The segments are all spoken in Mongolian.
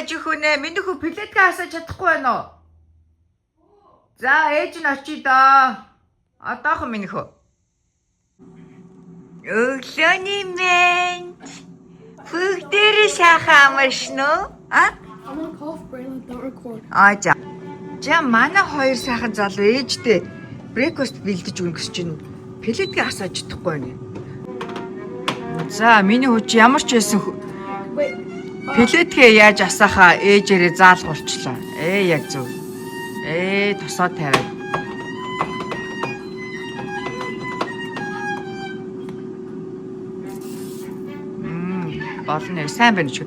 ээж хүнээ миний хүү плетгээ асааж чадахгүй байна уу? За ээж нь очие доо. Одоохон миний хүү. Өглөөний мэнд. Бүгдээрээ сайхан амаршно уу? I'm gonna call Braylon, don't record. За. За манай хоёр сайхан залуу ээжтэй брейкфаст бэлдэж өгнө гэж чинь плетгээ асааж чадахгүй байна. За миний хүү чи ямар ч байсан Wait. плетгээ яаж асаахаа ээжээрээ заалгуулчлаа. Яг зөв. Тосоо тавиад. Болно сайн байна ч.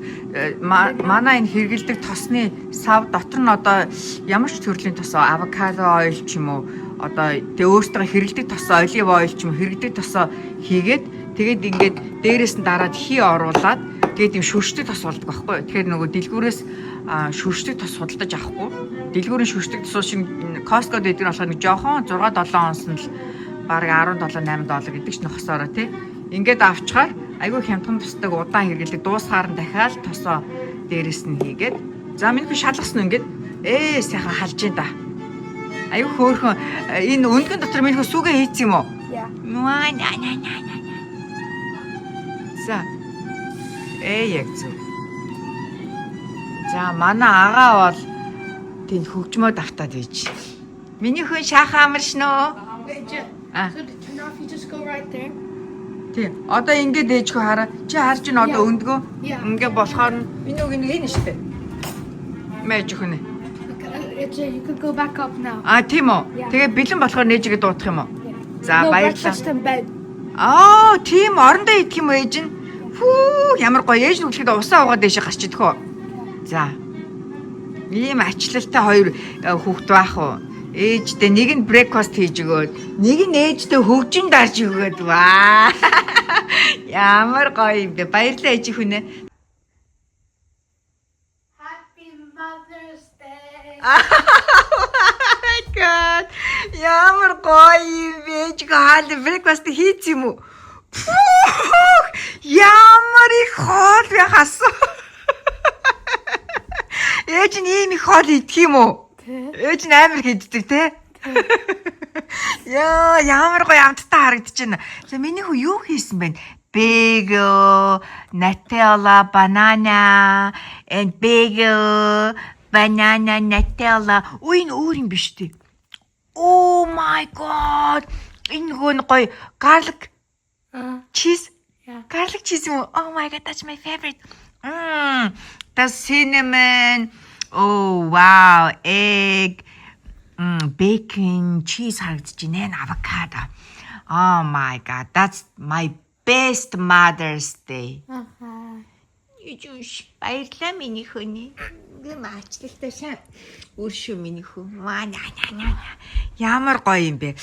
Манай энэ хэргэлдэг тосны сав дотор нь одоо ямар ч төрлийн тосоо авокадо ойл ч юм уу одоо тэ өөртөө хэргэлдэг тосоо олив ойл ч юм хэргэлдэг тосоо хийгээд тэгээд ингээд дээрээс нь дараад хий оруулаад тэгээд юм шүршдэг тос болдог байхгүй. Тэгэхээр нөгөө дэлгүүрээс шүршдэг тос худалдаж авахгүй. Дэлгүүрийн шүршдэг тосоо шиг Costco дээр болохоор нэг жоохон 6-7 онс нь л бараг $17-8 гэдэг ч нөхсөөрөө тий. Ингээд авчгаар айгүй хямдхан тусдаг удаан хэрэглэдэг дуусгаар нь дахиад тосоо дээрээс нь хийгээд за миний шалгасан нь ингээд сайхан халж ин да. Айгүй хөөрхөн энэ өндгөн дотор миний сүгэ хийц юм уу? Yeah. За. Яг зөв. За манай агаа бол тэнд хөгжмөө давтаад ийж. Миний хүн шаахан амаршноо. Wait, Jen. Ah. So to turn off, you just go right there. Тий. Одоо ингээд ээжгүй хараа. Чи харж ин одоо өндгөө. Yeah. Ингээ болохоор миний үг энэ штэ. Мэж хүн. Jen, you could go back up now. Тийм үү. Yeah. Тэгээ бэлэн болохоор нээжгээ дуудах юм уу? Yeah. За No, баярлалаа. breakfast in bed. Тийм орондоо идэх юм уу ээж нь? Фүү, ямар гоё ээж нь үлгэхэд усаа угаад дэше гарч идэх үү? За. Ийм ачлалтай хоёр хүүхэд байх уу? Ээжтэй нэг нь брейкфаст хийж өгөөд, нэг нь ээжтэй хөгжин дарж өгөөд ваа. Ямар гоё юм бэ? Баярлалаа ээж хүнээ. Happy Mother's Day. My God. Ямар гоё юм бэ? Ээж хаал брейкфаст хийц юм уу? Ямар их хоол яхасан. Ээж нь ийм их хоол идэх юм уу? Ээж нь амар хийддэг те. Яа, ямар гоё амттай харагдчихна. За миний хүү юу хийсэн бэ? Bagel, Nutella, banana, and bagel, banana, Nutella. Ой, энэ өөр юм биш үү? Oh my God. Энэ гоо гоё garlic cheese. Yeah. Garlic cheese юм уу? Oh my God, that's my favorite. The cinnamon. Oh wow, egg. Bacon, cheese харагдаж байна. Avocado. Oh my God, that's my best Mother's Day. Юуш баярлалаа миний хөний. Гэмаачлалтай шаа. Өршөө миний хөө. Ямар гоё юм бэ.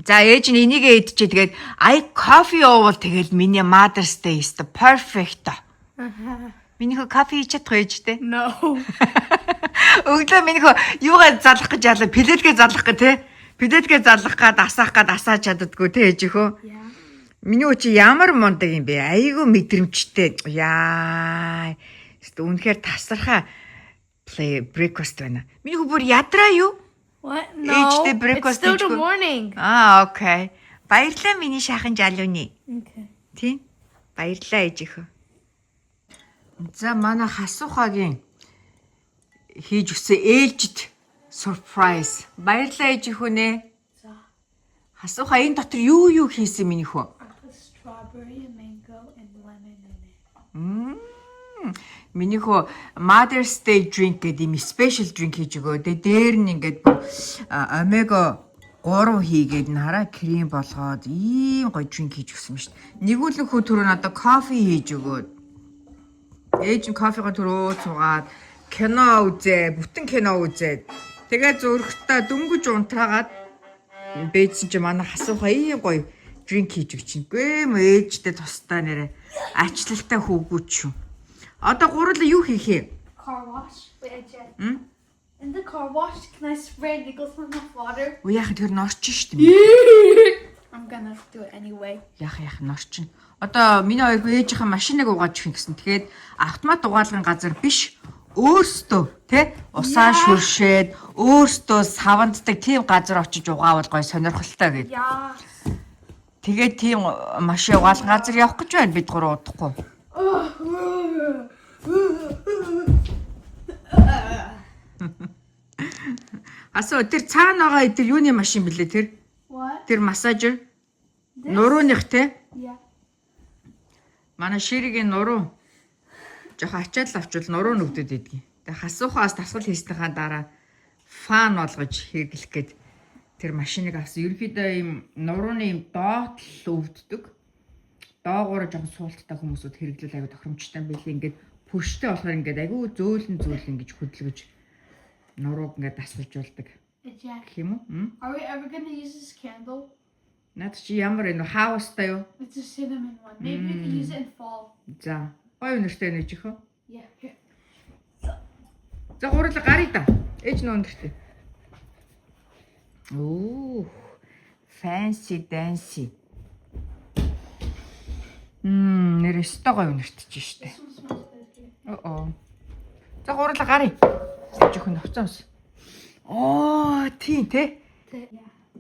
За ээж нь энийгээ идчихээ тэгээд coffee уувал тэгэл миний Mother's Day is the perfect. Миний хөө кофе хийж чадах ээжтэй. No. Өглөө миний хөө юугаар залах гэж яалаа плетгээ залах гэ тэ. Плетгээ залах гад асаах гад асааж чаддггүй тэ ээжихөө. Yeah. Миний хөө чи ямар мундаг юм бэ? Айгүй мэдрэмжтэй. Яа. Үнэхээр тасархаа breakfast байна. Миний хөө бүр ядраа юу? What? No. Ээжтэй It's breakfast still the хийчихгүй. morning. Окей. Баярлалаа миний шахан жалууны. Okay. Тийм. Баярлалаа ээжихөө. За манай хасуухагийн хийж өгсөн ээлжид surprise. Баярлалаа ээжихөө нэ. So Хасуухаа энэ дотор юу хийсэн миний хөө? I put strawberry, mango, and lemon in it. Миний хөө Mother's Day drink гэдэг юм special drink хийж өгөө. Дээр нь ингээд омега 3 хийгээд нараа крем болгоод ийм гоё drink хийж өгсөн шүү дээ. Нэгүүлэн хөө түрүү надад кофе хийж өгөөд. Ээж нь кофего түрөө цугаад кино үзээ, бүтэн кино үзээд. Тэгээ зургтаа дөнгөж унтраагаад бэйсэн чи манай хасуухаа ийм гоё drink хийж өгчихгүй юм ээжтэй тустай нэрэ ачлалтай хүүгүүч шүү. Одоо гурлаа юу хийх юм? Car wash. Wait, Jen. In the car wash, can I spray Nicholson with water? Уу яхад тэр нь орчин шүү дээ. I'm gonna do it anyway. Яах норчин. Одоо миний хоёр ээжийнхээ машиныг угааж өгөх гэсэн. Тэгээд автомат угаалгын газар биш. Өөртөө тий усаа шүршээд өөртөө саванддаг тийм газар очиж угаавал гоё сонирхолтой гэдэг. Yeah. Тэгээд тийм машин угаалгын газар явах гэж байна бид гурав удахгүй. Асуу тэр цаана байгаа эдгээр юуны машин блэ тэр? What? Тэр массажер. Нурууных те. Yeah. Манай ширигийн нуруу. Жохо ачаал авчвал нуруу нүгдэд идэгий. Тэгээ хасуухаас тасгал хийснийхаа дараа фан болгож хэрэглэх гээд тэр машиныг авсан. Ерөнхийдөө ийм нурууны ийм доот л өвддөг. Доогуур жоохон суулттай хүмүүсүүд хэрэглүүл аягүй тохиромжтой байлээ. Ингээд пүштэй болохоор ингээд аягүй зөөлөн гэж хөдөлгөж нурууг ингээд асуулж болдог. Jack. Гэх юм уу? Are we ever gonna use this candle? Наад чи ямар энэ хаустай юу? It's a cinnamon one. Maybe we can use it in fall. За. Гоё өнөртэй нэж ихөө. Yeah. Here. За гурлаа гарыг да. Ээж нөө өнөртэй. Оо. Fancy dancy. Нэрстэй гоё өнөртөж штэ. This one smells good here. Оо. За гурлаа гарыг. Жихэн авцаамс. Оо, тийм те. Yeah.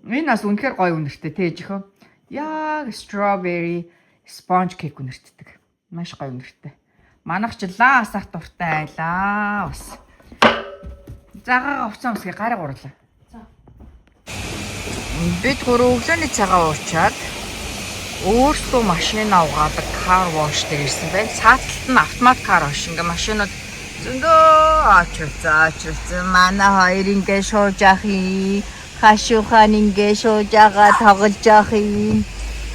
Энэ бас үнэхээр гоё үнэртэй тээж ихөө. Яг strawberry sponge cake үнэртдэг. Маш гоё үнэртэй. Манайх ч лаасах дуртай айлаа бас. Загаа авцсан усгээ гараа гурлаа. За. Бид гурав өглөөний цагаа уучаад өөрсдөө машин аваадаг car wash дээр ирсэн байна. Цааталт нь автомат car wash ингээ машинууд зөндөө очирцсан. Манай хоёр ингээ шууж ахи. Хашуухан ингээ шууж байгаа тоглож ахи.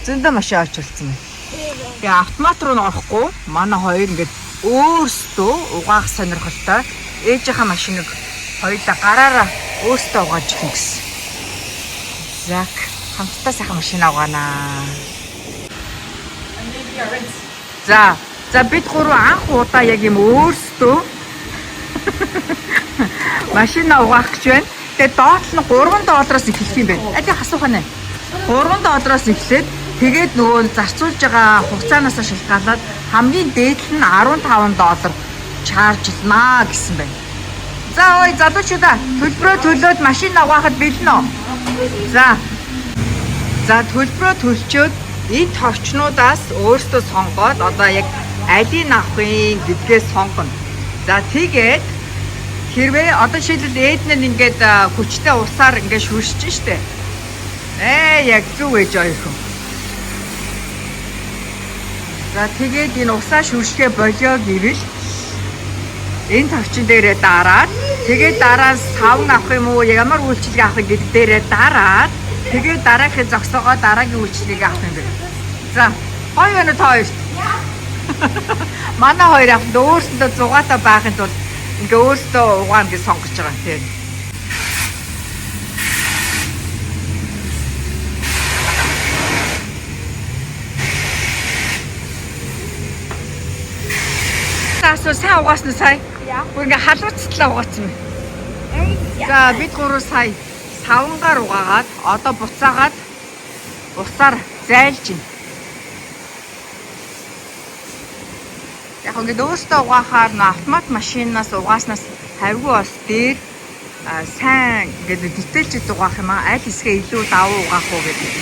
Зөндөө машин очирцсан байна. Тэгээ автомат руу орохгүй манай хоёр ингээд өөрсдөө угаах сонирхолтой ээжийнхээ машиныг хоёулаа гараараа өөрсдөө угааж ирэх гэсэн. Зак хамтдаа сайхан машин авгаанаа. За бид гурав анх удаа яг юм өөрсдөө машин угаах гэж байна. Тэгээ доот нь $3 эхэлх юм байна. Ади хасууханаа. $3 эхлээд тэгээд нөгөө зарцуулж байгаа хугацаанаас шалтгаалаад хамгийн дээд нь $15 чаржлнаа гэсэн байна. За ой залуучуудаа төлбөрөө төлөөд машин авахад бэлэн үү? За төлбөрөө төлчөөд энэ товчнуудаас өөртөө сонгоод одоо яг алийг авахын гэдгээс сонгоно. За тэгээд хэрвээ одоо жишээлбэл эднэр ингээд хүчтэй усаар ингээд шүршиж штэ. Яг зүг ээж ойрхон. За тэгээд энэ усаа шүршгэ болио гэвэл энэ товчин дээрээ дараад тэгээд дараа нь савн авах юм уу ямар үйлчлэг авах гэдэг дээрээ дараад тэгээд дараагийн зогсоогоо дараагийн үйлчлэгийг авах юм байна. За гоё байна та хоёр. Манай хоёр авт өөрсөндөө зугаатай байхын тулд ингээ өөрсдөө угаана гэж сонгож байгаа тийм. Асуу сайн угаасан уу сая? Бүр ингээ халууцтлаа угаасан юм. За бид гурав сая савнгаар угаагаад одоо буцаагаад усаар зайлж байна. Яг ингээд өөртөө угаахаар автомат машинаас угааснаас харьгүй бас дээр сайн ингээд дэтэлж угаах юм аа аль хэсгээ илүү давуу угаах уу гэдэг.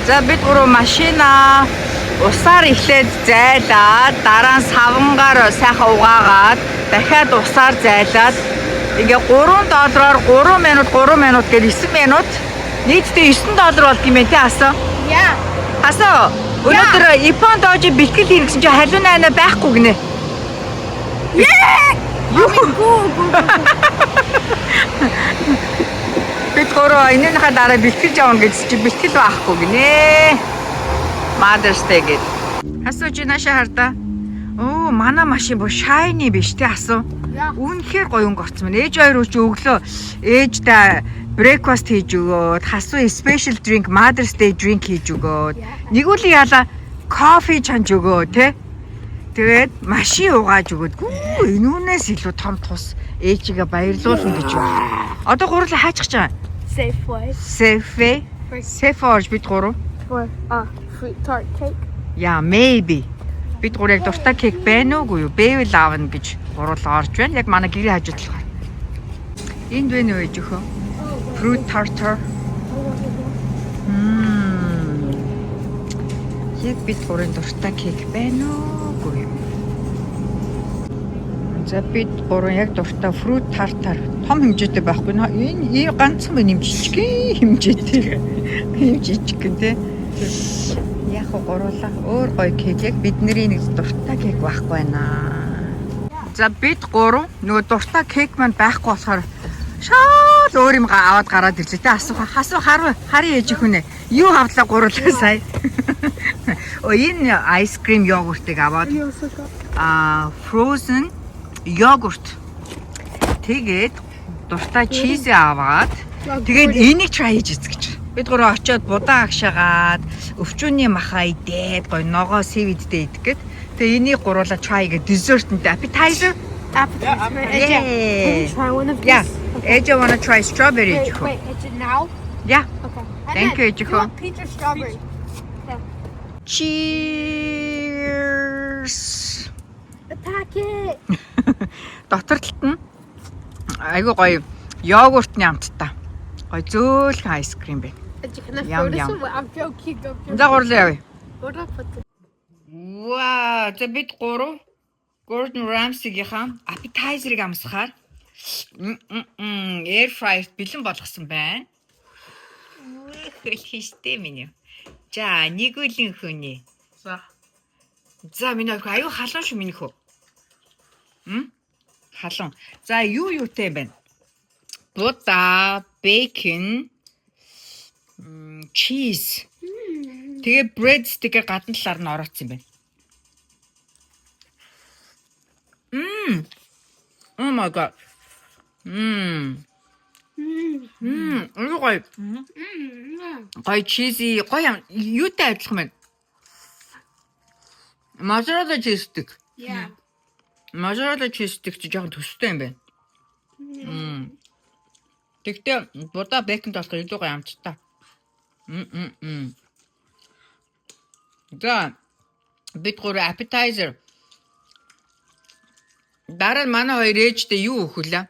За бид гурав машина усаар эхлээд зайлаад дараа нь савнгаар сайхан угаагаад дахиад усаар зайлаад ингээ $3-оор 3 минут гээд 9 минут нийтдээ $9 болд юм байна тий асуу. Yeah. Асуу өнөөдөр Японд очиж бэлтгэл хийн гэсэн чинь халуун найна байхгүй гинэ. Юу бид гурав энэнийхээ дараа бэлтгэж явна гэсэн чинь бэлтгэл байхгүй гинэ. Mother's Day гээд. Асуу чи наашаа хардаа. Оо, манай машин бо shiny биш тий асуу. Үнэхээр гоё өнгө орцсон байна. Ээж хоёр үуч өглөө ээжтэй breakfast хийж өгөөд, хасуу special drink, Mother's Day drink хийж өгөөд. Нэгүлийн яла кофе чанж өгөө тий. Тэгээд машин угааж өгөөд. Гүү энүүнээс илүү том тус ээжигээ баярлуулна гэж байна. Одоо гурлаа хаачих чам. Safeway. Safeway. Safeway бид гурав. For fruit tart cake. Яа, maybe. Бид гурав яг дуртай кек байна уугүй юу? Бэвэл аавна гэж гурлаа орж байна. Яг манай гэрийн хажууд болохоор. Энд байна уу ээжөхөө? Fruit tartar. Яг бид гурийн дуртай кек байна уугүй юу? За бид гурван яг дуртай fruit tartar том хэмжээтэй байхгүй нөө энэ ганцхан байна юм жижиг хэмжээтэй юм жижиг гэнтэй яг гурлаа өөр гоё кек яг бидний нэг дуртай кек байхгүй байна. За бид гурав нөгөө дуртай кек маань байхгүй болохоор шал өөр юм аваад гараад ирлээ те асуух харин ээж ихүнэ юу авдлаа гурлаа сая. Энэ ice cream йогуртыг аваад frozen йогурт тэгээд дуртай чиз аваад тэгээд энийг try хийж эцэг гэж. Бид гурав очиод будаа агшаагаад өвчүүний махаа идээд гоё ногоо сэвэдтэй идэх гээд тэгээд энийг гуруула try гэдэг dessert-тэй appetizer. Can you try one of these? Yeah. Eja wanna try strawberry. Wait, is it now? Yeah. Okay. Thank you, Ejiko. Peach or strawberry? Cheers. The packet. Дотор талд нь айгуу гоё йогуртны амттай. Гоё зөөлхөн айс крим байна. Can I Yum, throw this yum. away? I'm joking. За гурлаа явъя. Where do I put this? Ваа, за бид гурав Gordon Ramsay-гийнхаа appetizer-ыг амсахаар air fryer бэлэн болгосон байна. Хөлхийстэй минь. За, нэгүүлэн хөний. За, миний аюу халуун шүү миний хөө. Халуун. За, юутай байна? Будаа, bacon, cheese. Тэгээ bread stick-ээр гадна талаар нь ороцсон юм байна. Oh my god. Гоё. Гоё cheesy, гоё юутай адилхан байна. Mozzarella cheese stick. Yeah. Mozzarella cheese stick ч жоохон төстэй юм байна. Тэгтээ будаа бэкон толгой илүү гоё амттай. За бид гурав appetizer. Дараа нь манай хоёр ээжтэй юу өгүүлээ?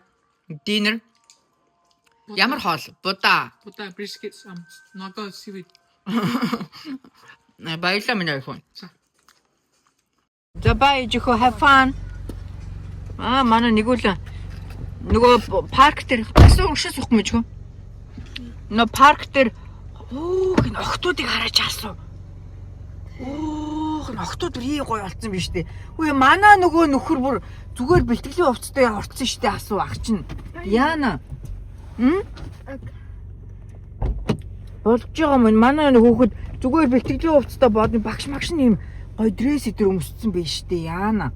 Dinner. Ямар хоол? Будаа. Будаа brisket ногоо seaweed. Баярлалаа миний охин. За бай жихөө have fun. Манай нэгүүлэн нөгөө парк дээр асуу уншаа суух юм жихөө. Нөө парк дээр гин охтуудыг хараач асуу. Гин охтууд ий гоё болцсон биз дээ. Үгүй манай нөгөө нөхөр бүр зүгээр бэлтгэлийн хувцастай орцсон штэ асуу ах чинь. Яана. Болж байгаа юм манай хүүхэд зүгээр бэлтгэлийн хувцастай бодны багш магш нь юм гоё дресс идэр өмссөн байж штэ яана.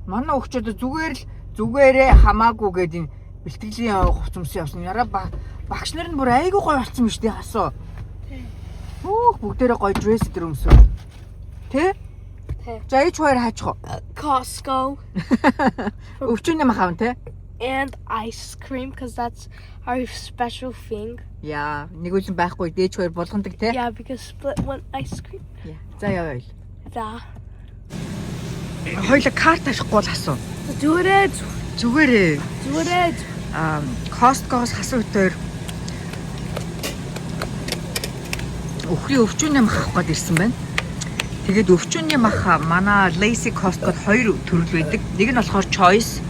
Манай хүүхчүүд зүгээрээ хамаагүй гэдэг энэ бэлтгэлийн хувцас өмсөн явсан. Яраа багш нар нь бүр айгүй гоё болцсон биз дээ асуу. Бүгдээрээ гоё дресс идэр өмсөө. Тэ? За ич хоёр хаачих. Costco. Өвчнөө махав тэ? And ice cream because that's our special thing. Яа, нэгүүлэн байхгүй дээж хоёр болгондаг тэ? Yeah, because split one ice cream. За яваа. Да. Хоёул карт авахгүй бол асуу. Зүрээд. Зүгээрээ. Зүрээд. Costco-с хасуу дээр өвчнөө мах авах гээд ирсэн байна. Тэгээд өвчнөө мах манай Lazy Costco-д хоёр төрөл байдаг. Нэг нь болохоор Choice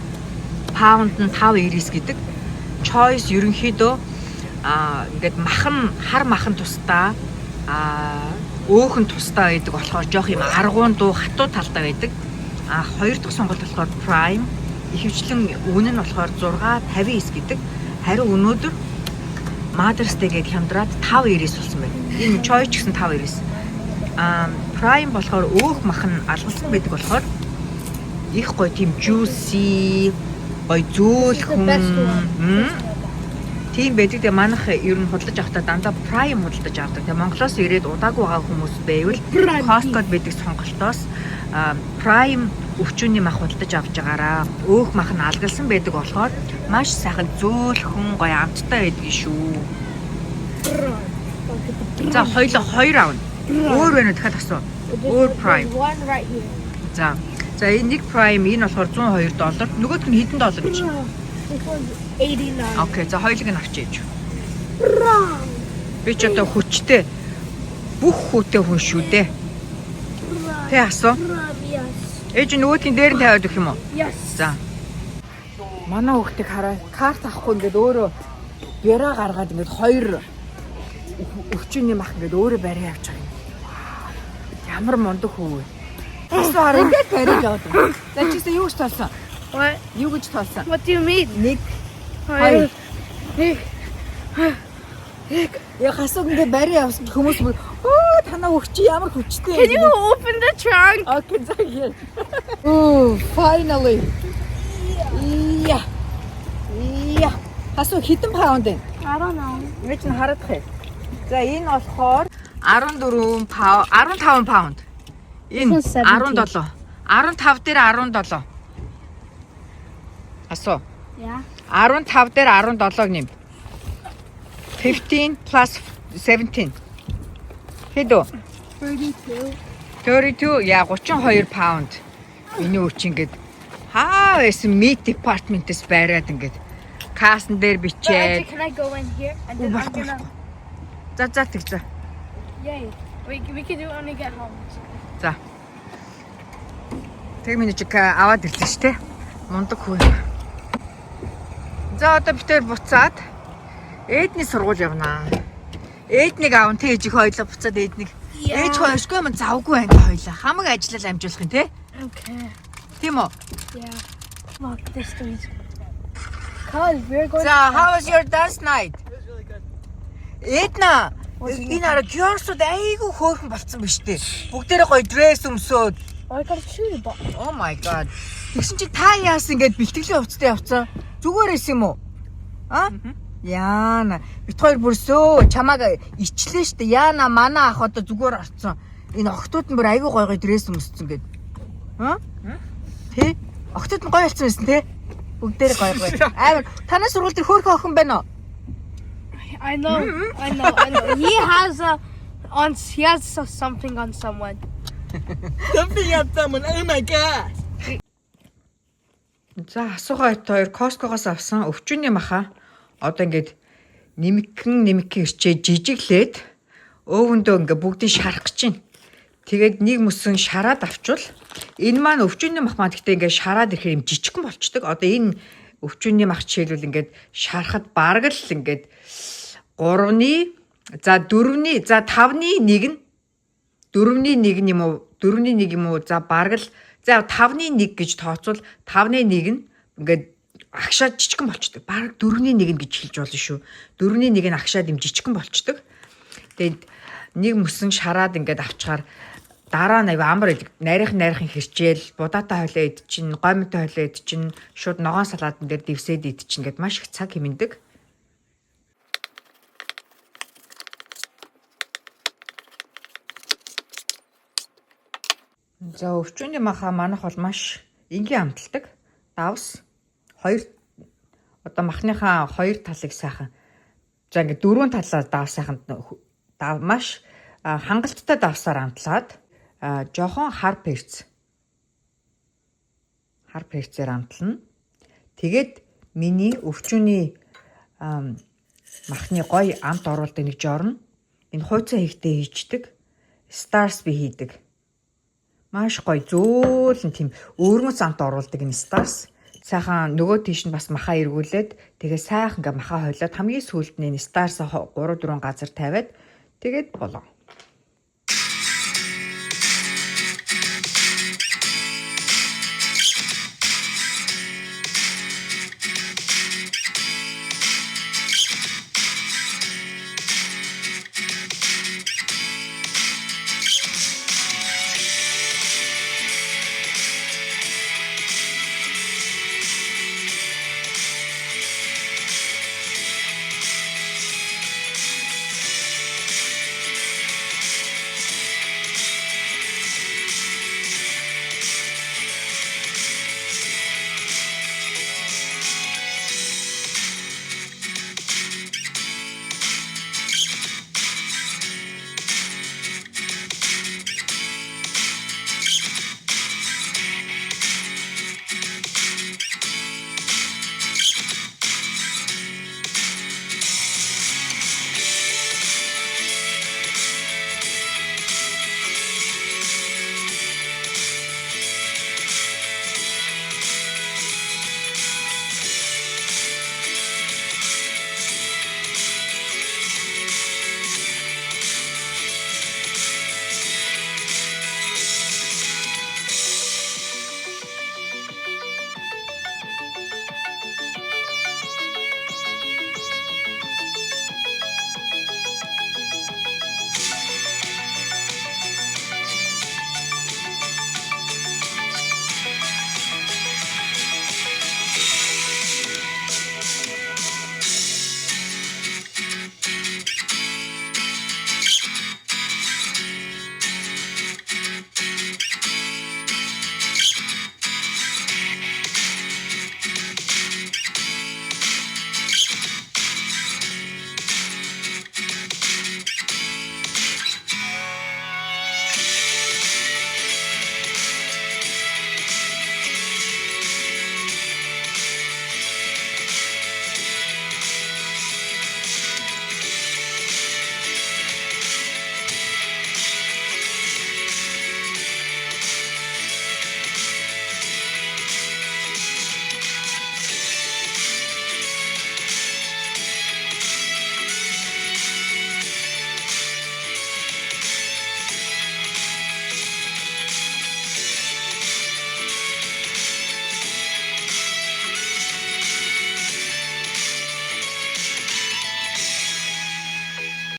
pound нь 5.90 гэдэг. Choice ерөнхийдөө ингээд махан хар махан тусдаа өөхөн тусдаа байдаг болохоор жоох юм аргуун дуу хатуу талтай байдаг. Хоёр дахь сонголт болохоор Prime ихэвчлэн үнэ нь болохоор 6.59 гэдэг. Харин өнөөдөр Mother's Day гээд хямдраад 5.90 болсон байна. Энэ Choice гэсэн 5.90. Prime болохоор өөх махан алгалсан байдаг болохоор их гоё тийм juicy гоё зөөлхөн тийм байдаг. Тэгээ манайх ер нь худалдаж авахдаа дандаа Prime худалдаж авдаг. Тэгээ Монголоос ирээд удаагүй байгаа хүмүүс байвал Costco-д байдаг сонголтоос Prime өвчүүний мах худалдаж авч байгаараа. Өөх мах нь алгалсан байдаг болохоор маш сайхан зөөлхөн гоё амттай байдаг шүү. За хоёулаа 2 аавна. Өөр байна уу дахиад асуу. Өөр prime. One right here. За. За энэ нэг prime энэ болохоор $102. Нөгөөх нь хэдэн доллар гэж? This one's 89. Окей. За хоёулыг нь авчиж. Wrong. Би ч одоо хүчтэй бүх хүүтэй хүн шүү дээ. Тэ асуу. Yes. Ээж нөгөөдгийн дээр нь тавиад өгөх юм уу? Yes. За. Манай хүүхдийг хараа карт авахгүй ингээд өөрөө бяра гаргаад ингээд 2 өвчүүний мах ингээд өөрөө барай явж байгаа юм. Ямар мундаг хүү вэ? Асуу хараа ингээд барай яваад байна. За чигсээ юу гэж тоолсон? What? Юу гэж тоолсон? What do you mean? 1 Hi. 2 Я хасууд ингээд барай явсан хүмүүс оо танаа хөвч ямар хүчтэй. Can you open the trunk? Okay, за here. Oh, finally. Yeah. Yeah. Хасуу хэдэн паунд вэ? I don't know. Нэг нь хараадах юм. За энэ болохоор 15 паунд. Энэ This one's 17. 17. 15 дээр 17. Асуу. Yeah. 15 дээр 17-г нэм. 15 plus 17. Хэдөө? 32. 32 яа 32 паунд. Энэ үуч ингээд хаа байсан meat department-с байраад ингээд кассан дээр But бичээд. can I go in here and then I'm gonna? За тэг за. Yay. We can do it when we get home. За. Тэг миний чиг аваад ирсэн шүү дээ. Мундаг хүү. За одоо битээр буцаад ээдний сургууль явнаа. Ээднийг аав тэ ээжийг хоёлоо буцаад ээднийг. Ээж хоёршгүй юм завгүй байна хоёлаа. Хамаг ажиллал амжуулах юм те. Okay. Тийм үү? Yeah. Look, this street. Cause we're going. За how was your dance night? Эдна энэ араа гёрсууд айгүй хөөрхөн болцсон биз дээ. Бүгдээрээ гоё дресс өмсөөд. I got to shoot a ball. Oh my god. Тэгсэн чи та яасан ингээд бэлтгэлийн хувцастай явцсан? Зүгээр эс юм уу? А? Яана. Бит хоёр бүрсөө чамааг ичлээ штэ. Яана манай ах одоо зүгээр орцсон. Энэ охтууд нь бүр айгүй гоё гоё дресс өмссөн гэд. А? Тэ? Охтууд нь гоё болсон байсан те? Бүгдээрээ гоё гоё. Амар танаас сургууль дээр хөөрхөн охин байна уу? I know. I know. He has something on someone. Something on someone. Oh my god. За асуугаа хоёр Costco-гоос авсан өвчүүний маха одоо ингээд нэмэгхэн ирчээ жижиглээд өвөндөө ингээд бүгдийг шарах гэж байна. Тэгээд нэг мөсөн шараад авчвал энэ маань өвчүүний мах маань гэхдээ ингээд шараад ирэхээр юм жижигхэн болчдөг. Одоо энэ өвчүүний мах жишээлбэл ингээд шарахад бараг л ингээд 3-ны за 4-ны за 5-ны 1 нь 4-ны 1 юм уу 4-ны 1 юм уу за бараг л за 5-ны 1 гэж тооцвол 5-ны 1 нь ингээд агшаад жижигхэн болчдөг. Бараг 4-ны 1 гэж хэлж болно шүү. 4-ны 1 нь агшаад юм жижигхэн болчдөг. Тэгээд нэг мөсөн шараад ингээд авчгаар дараа нь амар нарийнхан хэрчээл будаатай хойлоо ид чинь гомтой хойлоо ид чинь шууд ногоон салаатан дээр дивсээд ид чинь ингээд маш их цаг хэмндэг. За өвчүүний маха манайх бол маш энгийн амталдаг. Давс 2 одоо махныхаа 2 талыг сайхан. За ингээд 4 талаа давс сайхан маш хангалттай давсаар амтлаад жохон хар перцээр амтлана. Тэгээд миний өвчүүний махны гоё амт оруулдаг нэг жорно. Энэ хууцаа хийхдээ хийждэг. Stars би хийдэг. Маш гоё зөөлөн тийм өөрмөц амт оруулдаг энэ Stars. Сайхан нөгөө тийш нь бас махаа эргүүлээд тэгээ сайхан ингээ махаа хойлоод хамгийн сүүлд нь энэ Stars 3-4 газар тавиад тэгээд болоо.